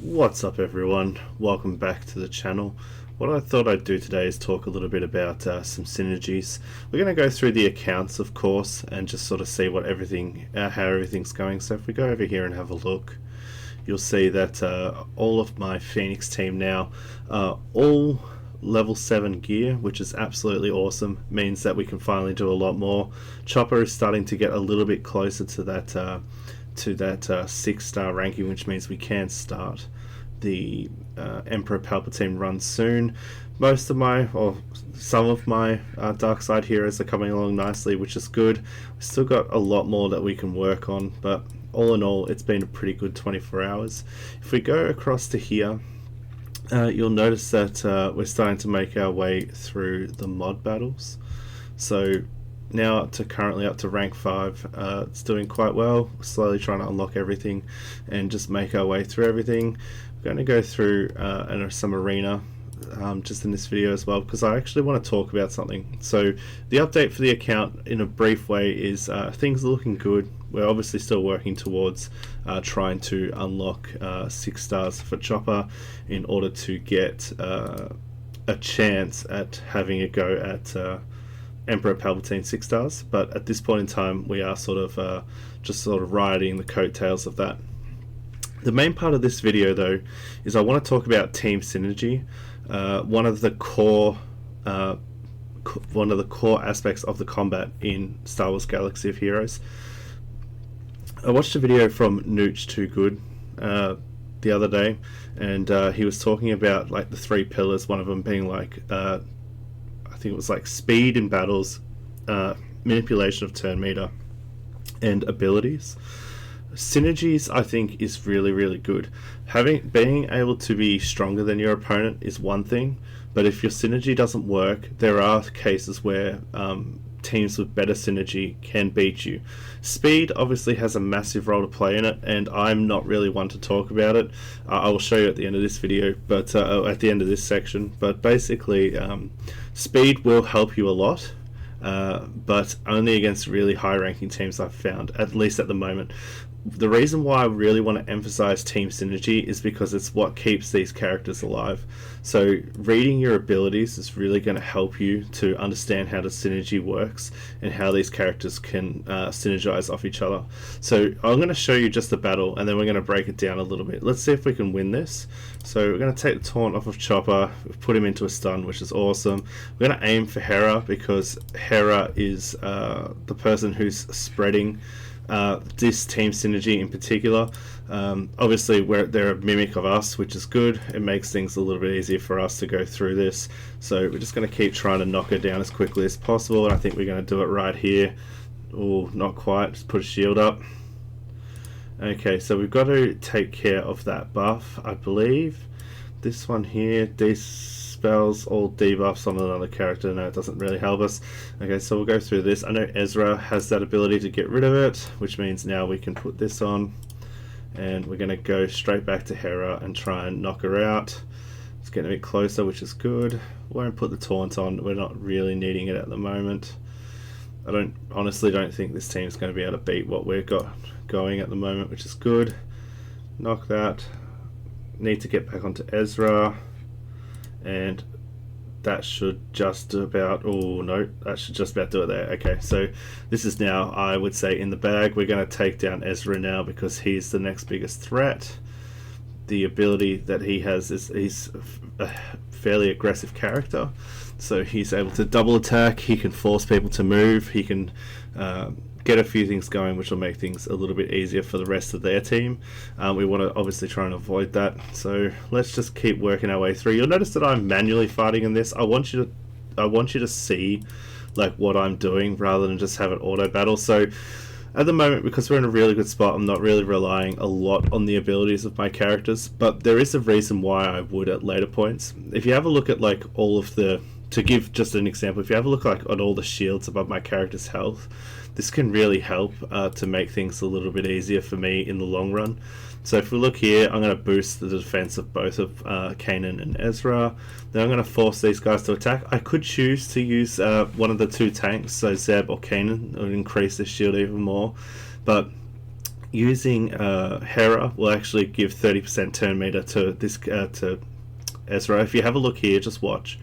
What's up everyone, welcome back to the channel. What I thought I'd do today is talk a little bit about some synergies. We're going to go through the accounts of course and just sort of see what how everything's going. So if we go over here and have a look, you'll see that all of my Phoenix team now are all level 7 gear, which is absolutely awesome. Means that we can finally do a lot more. Chopper is starting to get a little bit closer to that 6-star ranking, which means we can start the Emperor Palpatine run soon. Most of my, or some of my dark side heroes are coming along nicely, which is good. We've still got a lot more that we can work on, but all in all it's been a pretty good 24 hours. If we go across to here, you'll notice that we're starting to make our way through the mod battles. So now currently up to rank 5, it's doing quite well. We're slowly trying to unlock everything and just make our way through everything. We're going to go through some arena just in this video as well, because I actually want to talk about something. So the update for the account in a brief way is things are looking good. We're obviously still working towards trying to unlock 6 stars for Chopper in order to get a chance at having a go at Emperor Palpatine 6 stars, but at this point in time we are just riding the coattails of that. The main part of this video though is I want to talk about team synergy, one of the core aspects of the combat in Star Wars Galaxy of Heroes. I watched a video from Nooch Too Good the other day, and he was talking about like the 3 pillars, one of them being like I think it was like speed in battles, manipulation of turn meter, and abilities. Synergies I think is really good. Being able to be stronger than your opponent is one thing, but if your synergy doesn't work, there are cases where teams with better synergy can beat you. Speed obviously has a massive role to play in it, and I'm not really one to talk about it. I will show you at the end of this video, but at the end of this section. But basically, speed will help you a lot, but only against really high-ranking teams I've found, at least at the moment. The reason why I really want to emphasize team synergy is because it's what keeps these characters alive. So reading your abilities is really going to help you to understand how the synergy works and how these characters can synergize off each other. So I'm going to show you just the battle, and then we're going to break it down a little bit. Let's see if we can win this. So we're going to take the taunt off of Chopper, put him into a stun, which is awesome. We're going to aim for Hera, because Hera is the person who's spreading this team synergy in particular. Obviously they're a mimic of us, which is good. It makes things a little bit easier for us to go through this. So we're just going to keep trying to knock her down as quickly as possible, and I think we're going to do it right here. Oh, not quite. Just put a shield up. Okay, so we've got to take care of that buff, I believe. This one here, spells all debuffs on another character. No, it doesn't really help us. Okay, so we'll go through this. I know Ezra has that ability to get rid of it, which means now we can put this on, and we're going to go straight back to Hera and try and knock her out. It's getting a bit closer, which is good. Won't put the taunt on. We're not really needing it at the moment. I honestly don't think this team's going to be able to beat what we've got going at the moment, which is good. Knock that. Need to get back onto Ezra, and that should just about, oh no, that should just about do it there. Okay, so this is now, I would say, in the bag. We're going to take down Ezra now because he's the next biggest threat. The ability that he has is he's a fairly aggressive character, so he's able to double attack, he can force people to move, he can get a few things going, which will make things a little bit easier for the rest of their team. We want to obviously try and avoid that, so let's just keep working our way through. You'll notice that I'm manually fighting in this. I want you to see like what I'm doing rather than just have it auto battle. So at the moment, because we're in a really good spot, I'm not really relying a lot on the abilities of my characters, but there is a reason why I would at later points. If you have a look at like all of the, to give just an example, if you have a look like at all the shields above my character's health, this can really help to make things a little bit easier for me in the long run. So if we look here, I'm going to boost the defense of both of Kanan and Ezra. Then I'm going to force these guys to attack. I could choose to use one of the 2 tanks, so Zeb or Kanan, would increase the shield even more. But using Hera will actually give 30% turn meter to this to Ezra. If you have a look here, just watch.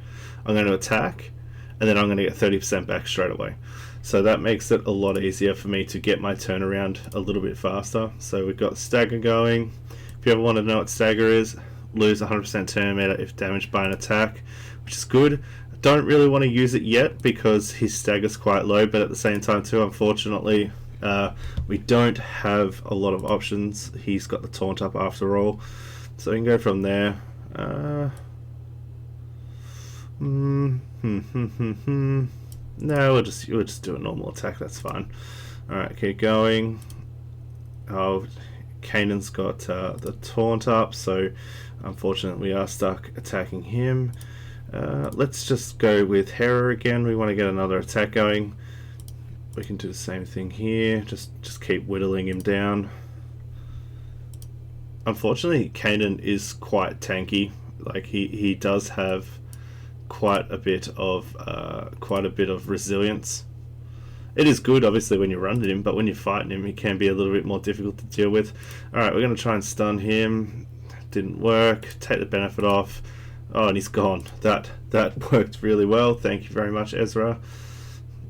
I'm going to attack, and then I'm going to get 30% back straight away. So that makes it a lot easier for me to get my turnaround a little bit faster. So we've got stagger going. If you ever want to know what stagger is, lose 100% turn meter if damaged by an attack, which is good. I don't really want to use it yet because his stagger's quite low, but at the same time too, unfortunately, we don't have a lot of options. He's got the taunt up after all, so we can go from there. No, we'll just do a normal attack. That's fine. All right, keep going. Oh, Kanan's got the taunt up, so unfortunately we are stuck attacking him. Let's just go with Hera again. We want to get another attack going. We can do the same thing here. Just keep whittling him down. Unfortunately, Kanan is quite tanky. Like he does have quite a bit of resilience. It is good, obviously, when you're running him, but when you're fighting him, he can be a little bit more difficult to deal with. All right, we're going to try and stun him. Didn't work. Take the benefit off. Oh, and he's gone. That worked really well. Thank you very much, Ezra.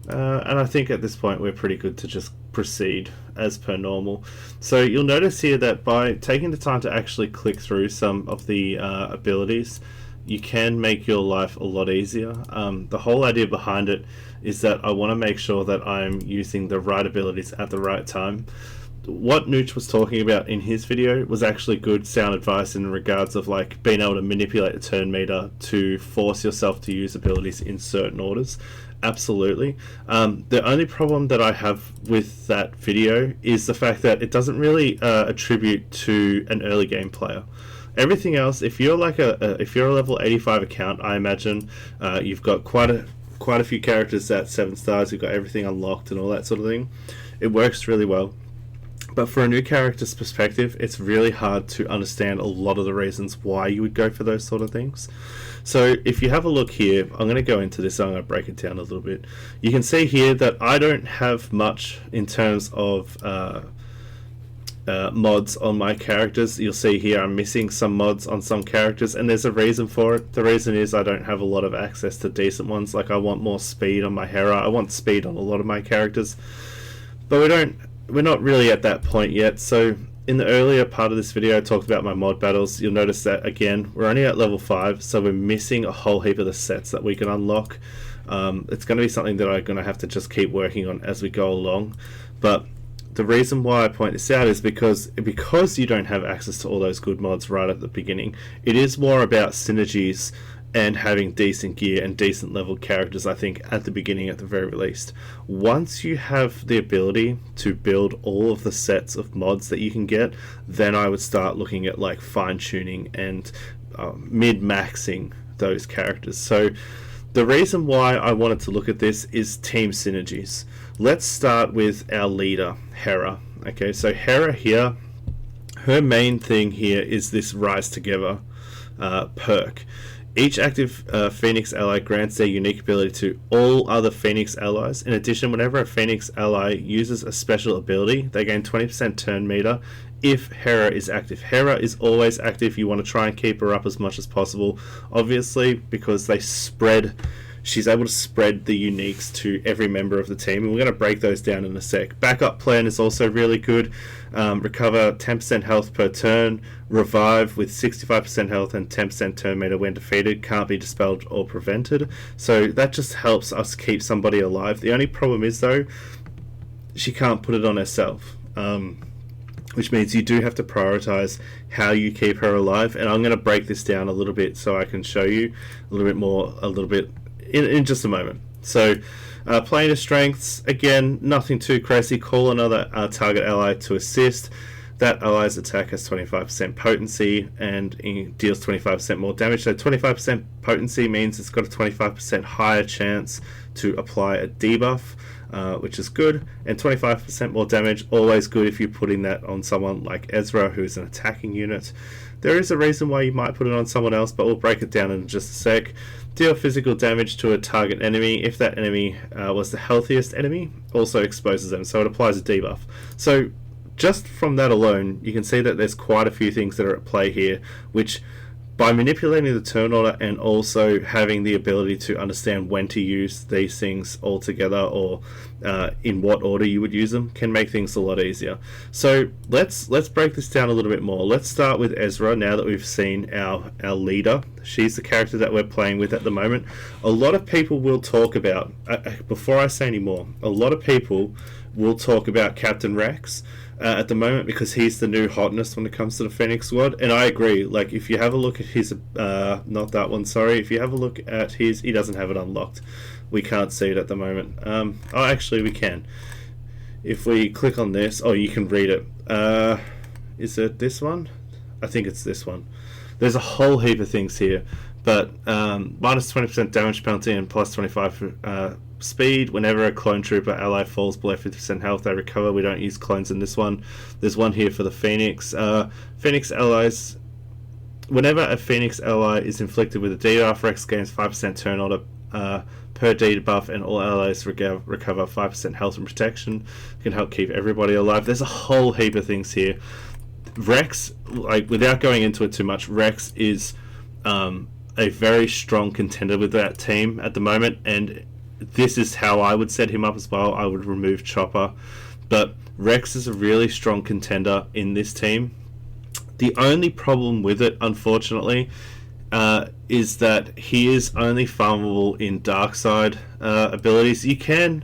And I think at this point we're pretty good to just proceed as per normal. So you'll notice here that by taking the time to actually click through some of the abilities, you can make your life a lot easier. The whole idea behind it is that I want to make sure that I'm using the right abilities at the right time. What Nooch was talking about in his video was actually good sound advice in regards of like being able to manipulate the turn meter to force yourself to use abilities in certain orders. Absolutely. The only problem that I have with that video is the fact that it doesn't really attribute to an early game player. Everything else, if you're like if you're a level 85 account, I imagine you've got quite a few characters at 7 stars. You've got everything unlocked and all that sort of thing. It works really well. But for a new character's perspective, it's really hard to understand a lot of the reasons why you would go for those sort of things. So if you have a look here, I'm going to go into this, I'm going to break it down a little bit. You can see here that I don't have much in terms of mods on my characters. You'll see here I'm missing some mods on some characters, and there's a reason for it. The reason is I don't have a lot of access to decent ones. Like I want more speed on my Hera, I want speed on a lot of my characters, but we're not really at that point yet. So in the earlier part of this video I talked about my mod battles. You'll notice that again we're only at level 5, so we're missing a whole heap of the sets that we can unlock. It's going to be something that I'm going to have to just keep working on as we go along. But the reason why I point this out is because you don't have access to all those good mods right at the beginning. It is more about synergies and having decent gear and decent level characters, I think, at the beginning at the very least. Once you have the ability to build all of the sets of mods that you can get, then I would start looking at like fine-tuning and mid-maxing those characters. So the reason why I wanted to look at this is team synergies. Let's start with our leader, Hera. Okay, so Hera here, her main thing here is this Rise Together perk. Each active Phoenix ally grants their unique ability to all other Phoenix allies. In addition, whenever a Phoenix ally uses a special ability, they gain 20% turn meter if Hera is active. Hera is always active. You want to try and keep her up as much as possible, obviously, because she's able to spread the uniques to every member of the team, and we're going to break those down in a sec. Backup plan is also really good. Recover 10% health per turn, revive with 65% health and 10% turn meter when defeated, can't be dispelled or prevented. So that just helps us keep somebody alive. The only problem is though, she can't put it on herself, which means you do have to prioritize how you keep her alive, and I'm going to break this down a little bit so I can show you a little bit in just a moment. So playing to strengths, again, nothing too crazy. Call another target ally to assist. That ally's attack has 25% potency and deals 25% more damage. So 25% potency means it's got a 25% higher chance to apply a debuff, which is good. And 25% more damage, always good if you're putting that on someone like Ezra, who's an attacking unit. There is a reason why you might put it on someone else, but we'll break it down in just a sec. Deal physical damage to a target enemy. If that enemy was the healthiest enemy, also exposes them, so it applies a debuff. So just from that alone, you can see that there's quite a few things that are at play here, which by manipulating the turn order and also having the ability to understand when to use these things all together, or in what order you would use them, can make things a lot easier. So let's break this down a little bit more. Let's start with Ezra now that we've seen our leader. She's the character that we're playing with at the moment. A lot of people will talk about, before I say any more, a lot of people will talk about Captain Rex at the moment, because he's the new hotness when it comes to the Phoenix Squad, and I agree. Like, if you have a look at his not that one, sorry, if you have a look at his, he doesn't have it unlocked. We can't see it at the moment. Oh, actually we can. If we click on this, oh, you can read it. Is it this one? I think it's this one. There's a whole heap of things here, but minus 20% damage penalty and plus 25 speed. Whenever a clone trooper ally falls below 50% health, they recover. We don't use clones in this one. There's one here for the Phoenix. Phoenix allies. Whenever a Phoenix ally is inflicted with a debuff, Rex gains 5% turn order per debuff, and all allies recover 5% health and protection. It can help keep everybody alive. There's a whole heap of things here. Rex, like, without going into it too much, Rex is a very strong contender with that team at the moment, and this is how I would set him up as well. I would remove Chopper, but Rex is a really strong contender in this team. The only problem with it, unfortunately, is that he is only farmable in dark side abilities. You can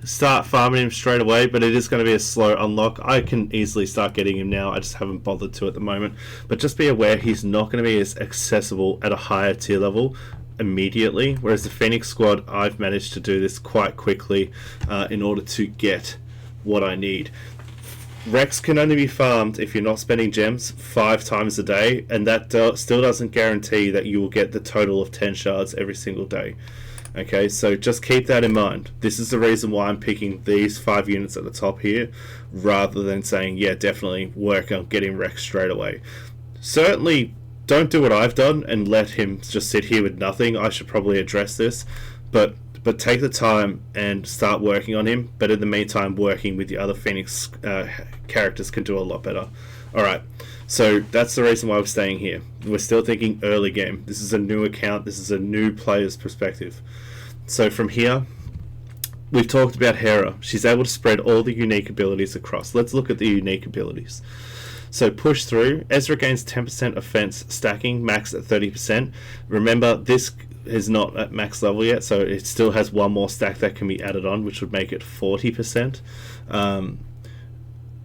start farming him straight away, but it is going to be a slow unlock. I can easily start getting him now, I just haven't bothered to at the moment. But just be aware, he's not going to be as accessible at a higher tier level immediately, whereas the Phoenix Squad, I've managed to do this quite quickly in order to get what I need. Rex can only be farmed if you're not spending gems 5 times a day, and that still doesn't guarantee that you will get the total of 10 shards every single day. Okay, so just keep that in mind. This is the reason why I'm picking these 5 units at the top here, rather than saying, yeah, definitely work on getting Rex straight away. Certainly don't do what I've done and let him just sit here with nothing. I should probably address this, but take the time and start working on him. But in the meantime, working with the other Phoenix characters can do a lot better. Alright, so that's the reason why we're staying here. We're still thinking early game. This is a new account. This is a new player's perspective. So from here, we've talked about Hera. She's able to spread all the unique abilities across. Let's look at the unique abilities. So push through. Ezra gains 10% offense stacking, max at 30%. Remember, this is not at max level yet, so it still has one more stack that can be added on, which would make it 40%.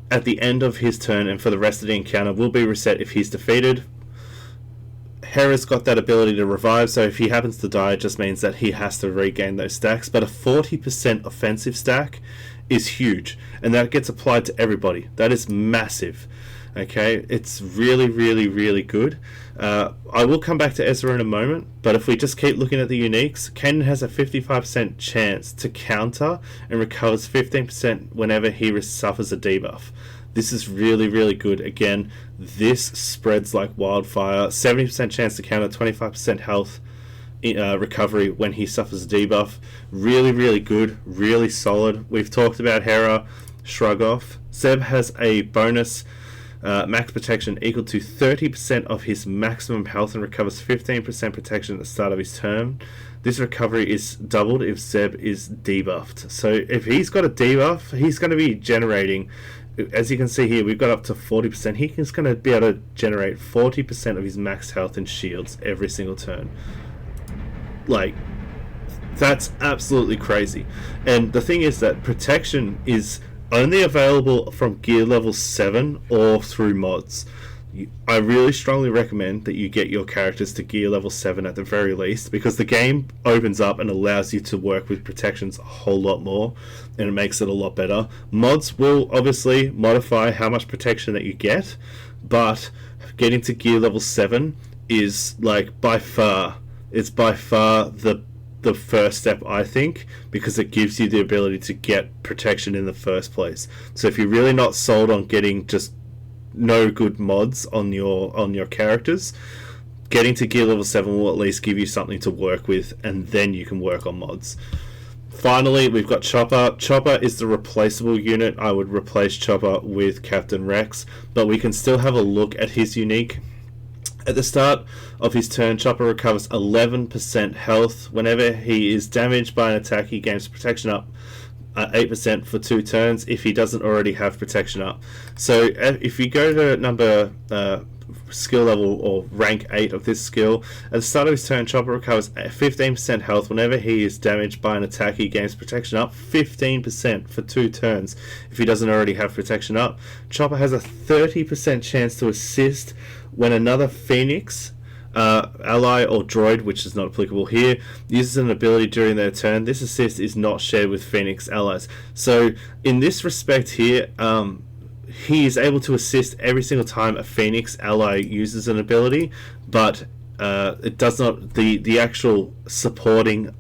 At the end of his turn and for the rest of the encounter will be reset if he's defeated. Hera's got that ability to revive, so if he happens to die, it just means that he has to regain those stacks. But a 40% offensive stack is huge, and that gets applied to everybody. That is massive. Okay, it's really, really, really good. I will come back to Ezra in a moment, but if we just keep looking at the uniques, Kanan has a 55% chance to counter and recovers 15% whenever he suffers a debuff. This is really, really good. Again, this spreads like wildfire. 70% chance to counter, 25% health recovery when he suffers a debuff. Really, really good, really solid. We've talked about Hera, shrug off. Zeb has a bonus max protection equal to 30% of his maximum health and recovers 15% protection at the start of his turn. This recovery is doubled if Zeb is debuffed. So if he's got a debuff, he's going to be generating, as you can see here, we've got up to 40%. He's going to be able to generate 40% of his max health and shields every single turn. Like, that's absolutely crazy. And the thing is that protection is only available from gear level 7 or through mods. I really strongly recommend that you get your characters to gear level 7 at the very least, because the game opens up and allows you to work with protections a whole lot more, and it makes it a lot better. Mods will obviously modify how much protection that you get, but getting to gear level 7 is like by far the first step, I think, because it gives you the ability to get protection in the first place. So if you're really not sold on getting just no good mods on your characters, getting to gear level 7 will at least give you something to work with, and then you can work on mods. Finally, we've got Chopper. Chopper is the replaceable unit. I would replace Chopper with Captain Rex, but we can still have a look at his unique. At the start of his turn, Chopper recovers 11% health. Whenever he is damaged by an attack, he gains protection up 8% for 2 turns if he doesn't already have protection up. So if you go to number skill level or rank 8 of this skill, at the start of his turn, Chopper recovers 15% health. Whenever he is damaged by an attack, he gains protection up 15% for 2 turns if he doesn't already have protection up. Chopper has a 30% chance to assist when another Phoenix ally or droid, which is not applicable here, uses an ability during their turn. This assist is not shared with Phoenix allies. So in this respect here, he is able to assist every single time a Phoenix ally uses an ability, but it does not, the actual supporting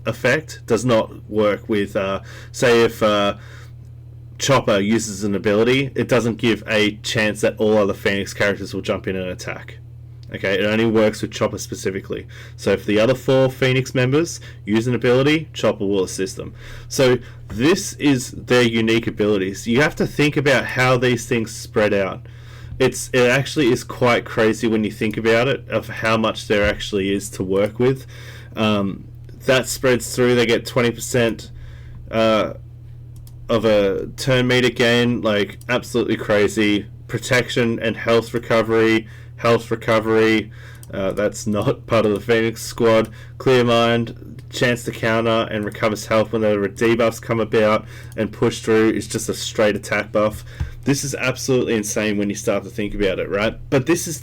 effect does not work with, say if Chopper uses an ability, it doesn't give a chance that all other Phoenix characters will jump in and attack. Okay, it only works with Chopper specifically. So if the other 4 Phoenix members use an ability, Chopper will assist them. So this is their unique abilities. You have to think about how these things spread out. It actually is quite crazy when you think about it, of how much there actually is to work with. That spreads through. They get 20% of a turn meter gain, like absolutely crazy. Protection and health recovery. That's not part of the Phoenix squad. Clear mind, chance to counter and recovers health whenever debuffs come about, and push through is just a straight attack buff. This is absolutely insane when you start to think about it, right? But this is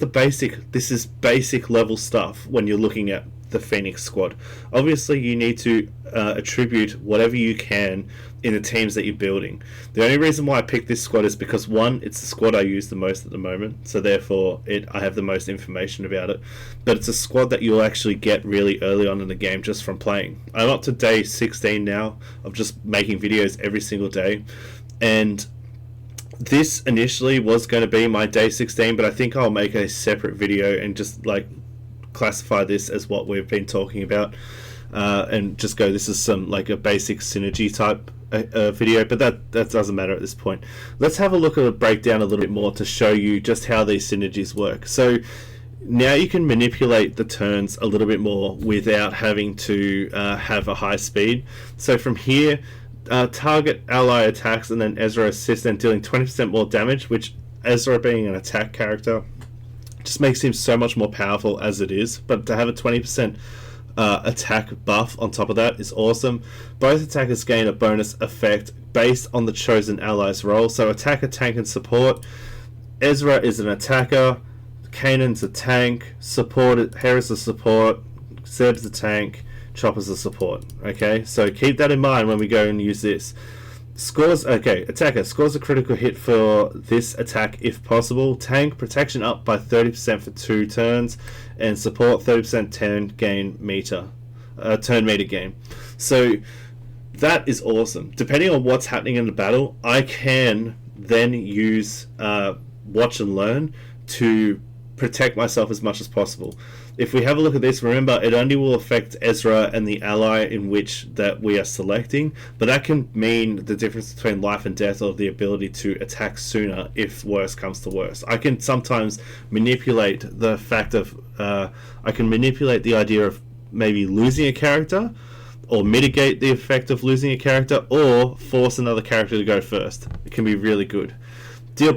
basic level stuff when you're looking at the Phoenix squad. Obviously you need to attribute whatever you can in the teams that you're building. The only reason why I picked this squad is because, one, it's the squad I use the most at the moment, so therefore I have the most information about it, but it's a squad that you'll actually get really early on in the game just from playing. I'm up to day 16 now of just making videos every single day, and this initially was going to be my day 16, but I think I'll make a separate video and just like classify this as what we've been talking about, and just go, this is some like a basic synergy type video, but that doesn't matter at this point. Let's have a look at a breakdown a little bit more to show you just how these synergies work. So now you can manipulate the turns a little bit more without having to have a high speed. So from here, target ally attacks and then Ezra assists, and dealing 20% more damage, which Ezra being an attack character just makes him so much more powerful as it is, but to have a 20% attack buff on top of that is awesome. Both attackers gain a bonus effect based on the chosen ally's role. So attacker, tank, and support. Ezra is an attacker, Kanan's a tank, Hera's a support, Zeb's a tank, Chopper's a support. Okay, so keep that in mind when we go and use this. Attacker scores a critical hit for this attack if possible. Tank, protection up by 30% for 2 turns, and support 30% turn meter gain. So that is awesome. Depending on what's happening in the battle, I can then use watch and learn to protect myself as much as possible. If we have a look at this, remember it only will affect Ezra and the ally in which that we are selecting, but that can mean the difference between life and death, or the ability to attack sooner if worse comes to worse. I can sometimes manipulate the fact of I can manipulate the idea of maybe losing a character, or mitigate the effect of losing a character, or force another character to go first. It can be really good. Deal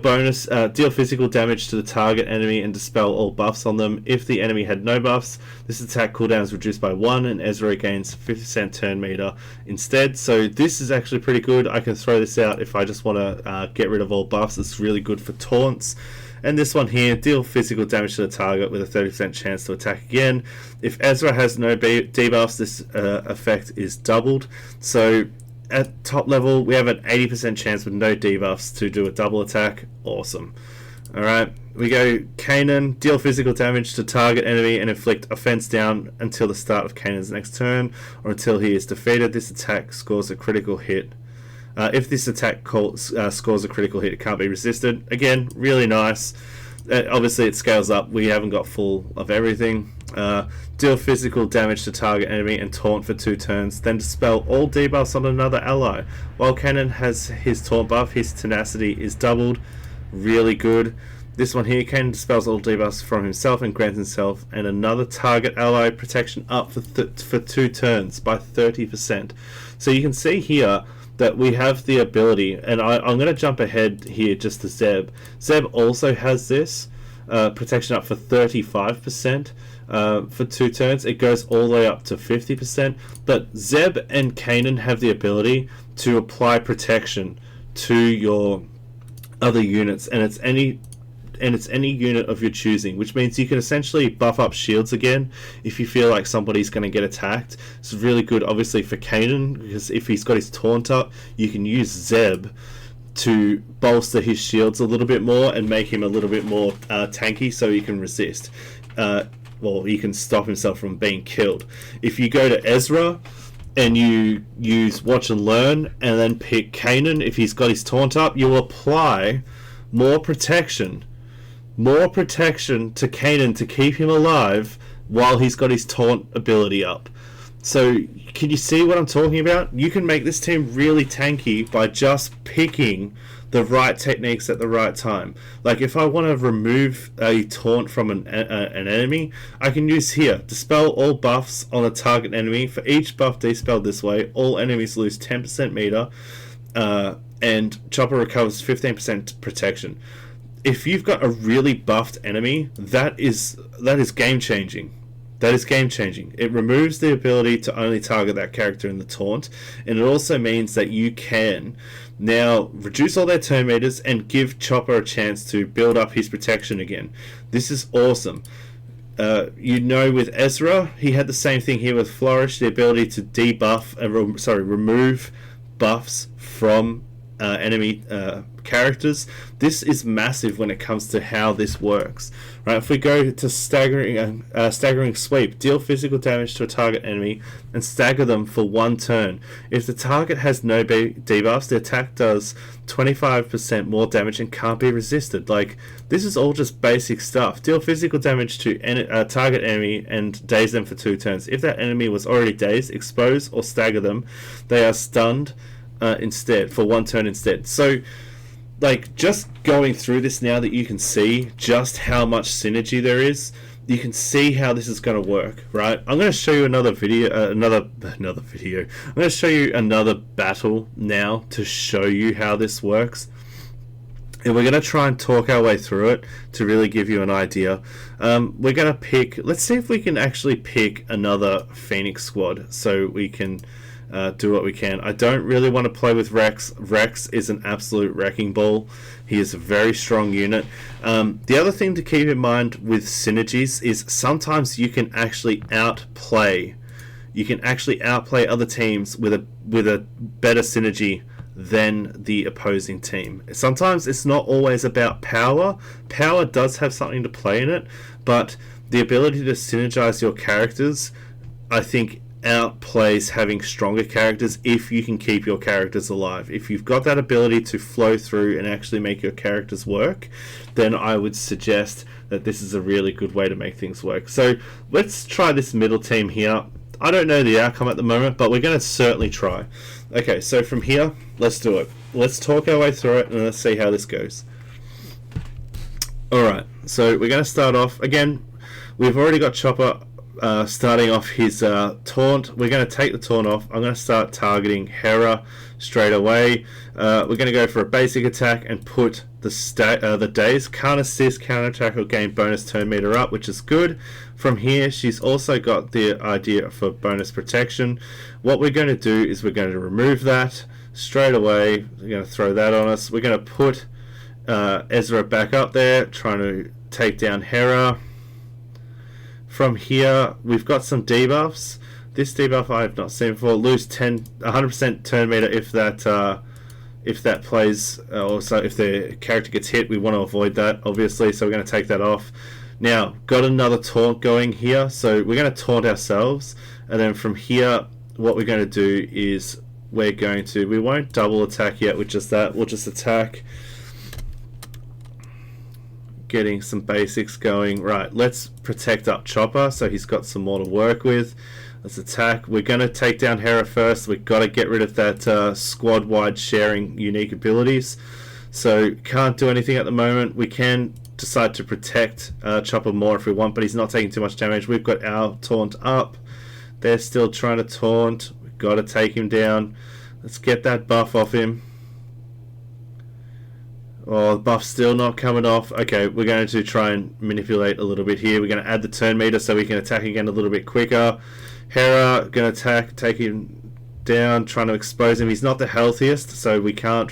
physical damage to the target enemy and dispel all buffs on them. If the enemy had no buffs, this attack cooldown is reduced by 1, and Ezra gains 50% turn meter instead. So this is actually pretty good. I can throw this out if I just want to get rid of all buffs. It's really good for taunts. And this one here, deal physical damage to the target with a 30% chance to attack again. If Ezra has no debuffs, this effect is doubled. So at top level, we have an 80% chance with no debuffs to do a double attack. Awesome. Alright, we go Kanan, deal physical damage to target enemy and inflict offense down until the start of Kanan's next turn, or until he is defeated. This attack scores a critical hit. If this attack scores a critical hit, it can't be resisted. Again, really nice. Obviously it scales up. We haven't got full of everything. Deal physical damage to target enemy and taunt for 2 turns, then dispel all debuffs on another ally. While Kanan has his taunt buff, his tenacity is doubled. Really good. This one here, Kanan dispels all debuffs from himself and grants himself and another target ally protection up for 2 turns by 30%. So you can see here that we have the ability, and I'm going to jump ahead here just to Zeb. Zeb also has this protection up for 35%. For 2 turns. It goes all the way up to 50%, but Zeb and Kanan have the ability to apply protection to your other units, and it's any unit of your choosing, which means you can essentially buff up shields again if you feel like somebody's going to get attacked. It's really good obviously for Kanan, because if he's got his taunt up, you can use Zeb to bolster his shields a little bit more and make him a little bit more tanky, so he can resist. Well, he can stop himself from being killed. If you go to Ezra and you use Watch and Learn and then pick Kanan, if he's got his taunt up, you'll apply more protection to Kanan to keep him alive while he's got his taunt ability up. So can you see what I'm talking about? You can make this team really tanky by just picking the right techniques at the right time. Like if I want to remove a taunt from an enemy, I can use here, dispel all buffs on a target enemy. For each buff dispelled this way, all enemies lose 10% meter, and Chopper recovers 15% protection. If you've got a really buffed enemy, that is game changing. That is game changing. It removes the ability to only target that character in the taunt, and it also means that you can now reduce all their turn meters and give Chopper a chance to build up his protection again. This is awesome. With Ezra, he had the same thing here with Flourish, the ability to debuff remove buffs from enemy characters. This is massive when it comes to how this works. Right? If we go to staggering sweep, deal physical damage to a target enemy and stagger them for 1 turn. If the target has no debuffs, the attack does 25% more damage and can't be resisted. Like, this is all just basic stuff. Deal physical damage to a target enemy and daze them for 2 turns. If that enemy was already dazed, expose or stagger them. They are stunned instead for 1 turn instead. So like, just going through this now that you can see just how much synergy there is, you can see how this is going to work, right? I'm going to show you another video, another video. I'm going to show you another battle now to show you how this works. And we're going to try and talk our way through it to really give you an idea. We're going to pick, let's see if we can actually pick another Phoenix squad so we can do what we can. I don't really want to play with Rex. Rex is an absolute wrecking ball. He is a very strong unit. The other thing to keep in mind with synergies is sometimes you can actually outplay. You can actually outplay other teams with a better synergy than the opposing team. Sometimes it's not always about power. Power does have something to play in it, but the ability to synergize your characters, I think, outplays having stronger characters if you can keep your characters alive. If you've got that ability to flow through and actually make your characters work, then I would suggest that this is a really good way to make things work. So let's try this middle team here. I don't know the outcome at the moment, but we're going to certainly try. Okay, so from here, let's do it. Let's talk our way through it and let's see how this goes. Alright, so we're going to start off. Again, we've already got Chopper starting off his taunt. We're going to take the taunt off. I'm going to start targeting Hera straight away. We're going to go for a basic attack and put the daze. Can't assist, counter attack, or gain bonus turn meter up, which is good. From here, she's also got the idea for bonus protection. What we're going to do is we're going to remove that straight away. We're going to throw that on us. We're going to put Ezra back up there, trying to take down Hera. From here, we've got some debuffs. This debuff I have not seen before. Lose 100% turn meter if that plays. Also, if the character gets hit, we want to avoid that, obviously. So we're going to take that off. Now, got another taunt going here. So we're going to taunt ourselves, and then from here, what we're going to do is we won't double attack yet with just that. We'll just attack. getting some basics going. Right, let's protect up Chopper so he's got some more to work with. Let's attack. We're going to take down Hera first. We've got to get rid of that squad-wide sharing unique abilities. So can't do anything at the moment. We can decide to protect Chopper more if we want, but he's not taking too much damage. We've got our taunt up. They're still trying to taunt. We've got to take him down. Let's get that buff off him. Oh, the buff's still not coming off. Okay, we're going to try and manipulate a little bit here. We're going to add the turn meter so we can attack again a little bit quicker. Hera going to attack, take him down, trying to expose him. He's not the healthiest, so we can't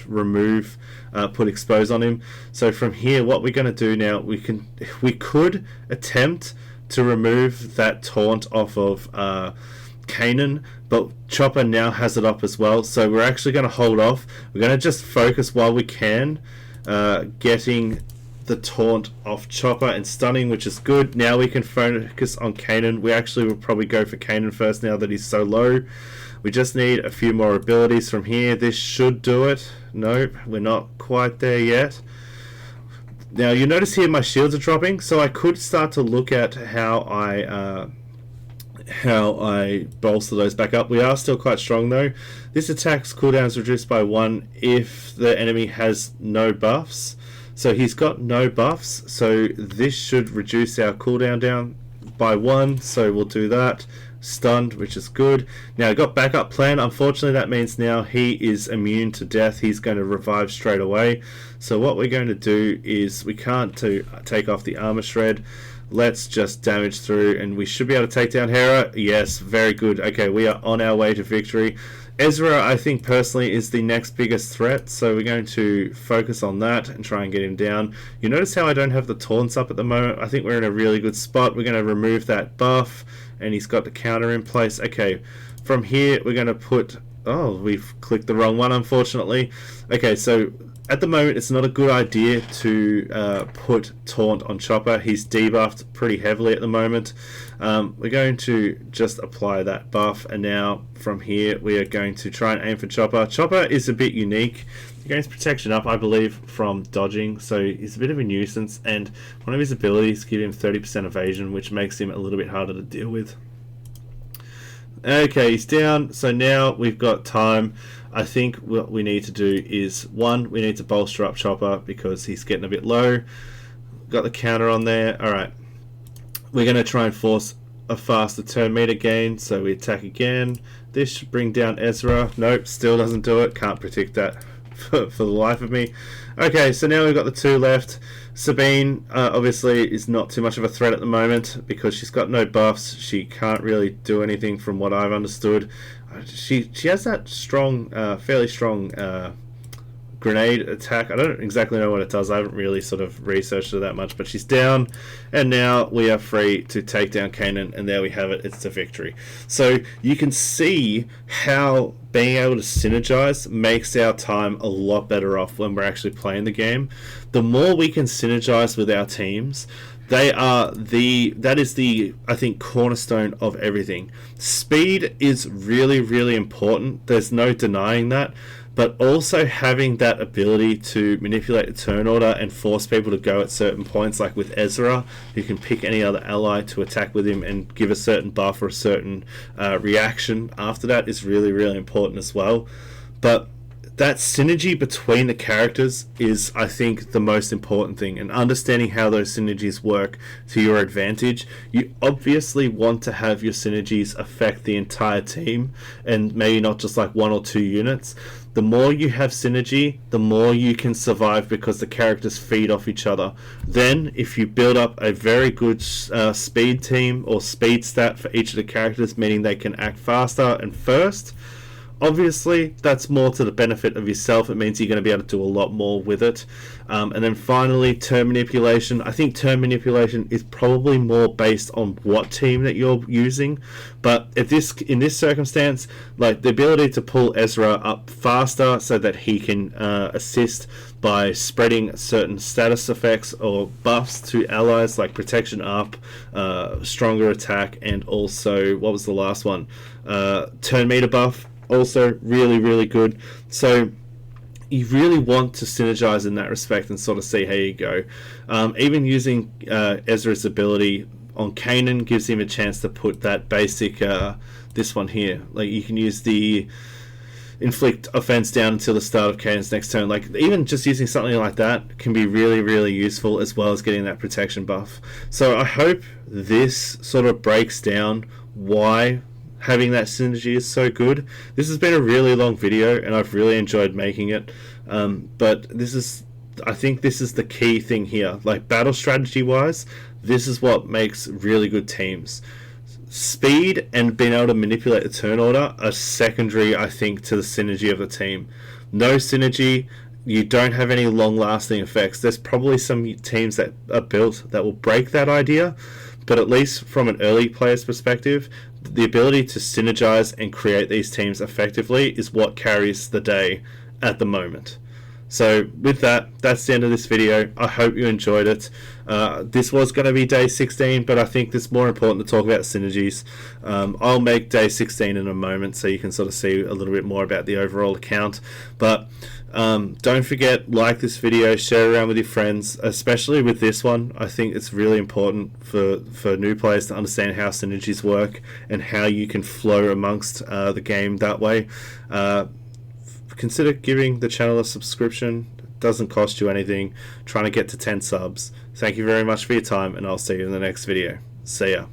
put expose on him. So from here, what we're going to do now, we could attempt to remove that taunt off of Kanan, but Chopper now has it up as well. So we're actually going to hold off. We're going to just focus while we can, getting the taunt off Chopper and stunning, which is good. Now we can focus on Kanan. We actually will probably go for Kanan first now that he's so low. We just need a few more abilities from here. This should do it. Nope, we're not quite there yet. Now you notice here my shields are dropping, so I could start to look at how I bolster those back up. We are still quite strong though. This attack's cooldown is reduced by 1 if the enemy has no buffs. So he's got no buffs, so this should reduce our cooldown down by 1, so we'll do that. Stunned, which is good. Now I got backup plan. Unfortunately that means now he is immune to death. He's going to revive straight away. So what we're going to do is, we can't take off the armor shred. Let's just damage through and we should be able to take down Hera. Yes, very good. Okay, we are on our way to victory. Ezra, I think personally, is the next biggest threat, so we're going to focus on that and try and get him down. You notice how I don't have the taunts up at the moment? I think we're in a really good spot. We're going to remove that buff, and he's got the counter in place. Okay, from here, we're going to put... Oh, we've clicked the wrong one, unfortunately. Okay, so at the moment, it's not a good idea to put taunt on Chopper. He's debuffed pretty heavily at the moment. We're going to just apply that buff, and now from here we are going to try and aim for Chopper. Chopper is a bit unique. He gains protection up, I believe, from dodging, so he's a bit of a nuisance, and one of his abilities give him 30% evasion, which makes him a little bit harder to deal with. Okay, he's down, so now we've got time. I think what we need to do is, one, we need to bolster up Chopper because he's getting a bit low. Got the counter on there. Alright, we're going to try and force a faster turn meter gain, so we attack again. This should bring down Ezra. Nope, still doesn't do it. Can't predict that for the life of me. Okay, so now we've got the two left. Sabine obviously is not too much of a threat at the moment because she's got no buffs. She can't really do anything from what I've understood. She has that strong, fairly strong grenade attack. I don't exactly know what it does. I haven't really sort of researched it that much, but she's down, and now we are free to take down Kanan, and there we have it. It's a victory. So you can see how being able to synergize makes our time a lot better off when we're actually playing the game. The more we can synergize with our teams, that is the, I think, cornerstone of everything. Speed is really, really important. There's no denying that. But also having that ability to manipulate the turn order and force people to go at certain points, like with Ezra, you can pick any other ally to attack with him and give a certain buff or a certain reaction after that, is really, really important as well. But that synergy between the characters is, I think, the most important thing, and understanding how those synergies work to your advantage. You obviously want to have your synergies affect the entire team and maybe not just like one or two units. The more you have synergy, the more you can survive because the characters feed off each other. Then, if you build up a very good speed team or speed stat for each of the characters, meaning they can act faster and first, obviously that's more to the benefit of yourself. It means you're going to be able to do a lot more with it. And then finally, turn manipulation. I think turn manipulation is probably more based on what team that you're using, but in this circumstance, like the ability to pull Ezra up faster so that he can assist by spreading certain status effects or buffs to allies, like protection up, stronger attack, and also, what was the last one? Turn meter buff. Also really, really good. So you really want to synergize in that respect and sort of see how you go. Even using Ezra's ability on Kanan gives him a chance to put that basic, this one here. Like, you can use the inflict offense down until the start of Kanan's next turn. Like, even just using something like that can be really, really useful, as well as getting that protection buff. So I hope this sort of breaks down why having that synergy is so good. This has been a really long video and I've really enjoyed making it, but I think this is the key thing here. Like, battle strategy wise, this is what makes really good teams. Speed and being able to manipulate the turn order are secondary, I think, to the synergy of the team. No synergy, you don't have any long lasting effects. There's probably some teams that are built that will break that idea, but at least from an early player's perspective, the ability to synergize and create these teams effectively is what carries the day at the moment. So with that, that's the end of this video. I hope you enjoyed it. This was going to be day 16, but I think it's more important to talk about synergies. I'll make day 16 in a moment so you can sort of see a little bit more about the overall account. But don't forget, like this video, share it around with your friends, especially with this one. I think it's really important for new players to understand how synergies work and how you can flow amongst the game that way. Consider giving the channel a subscription. It doesn't cost you anything. Trying to get to 10 subs. Thank you very much for your time, and I'll see you in the next video. See ya.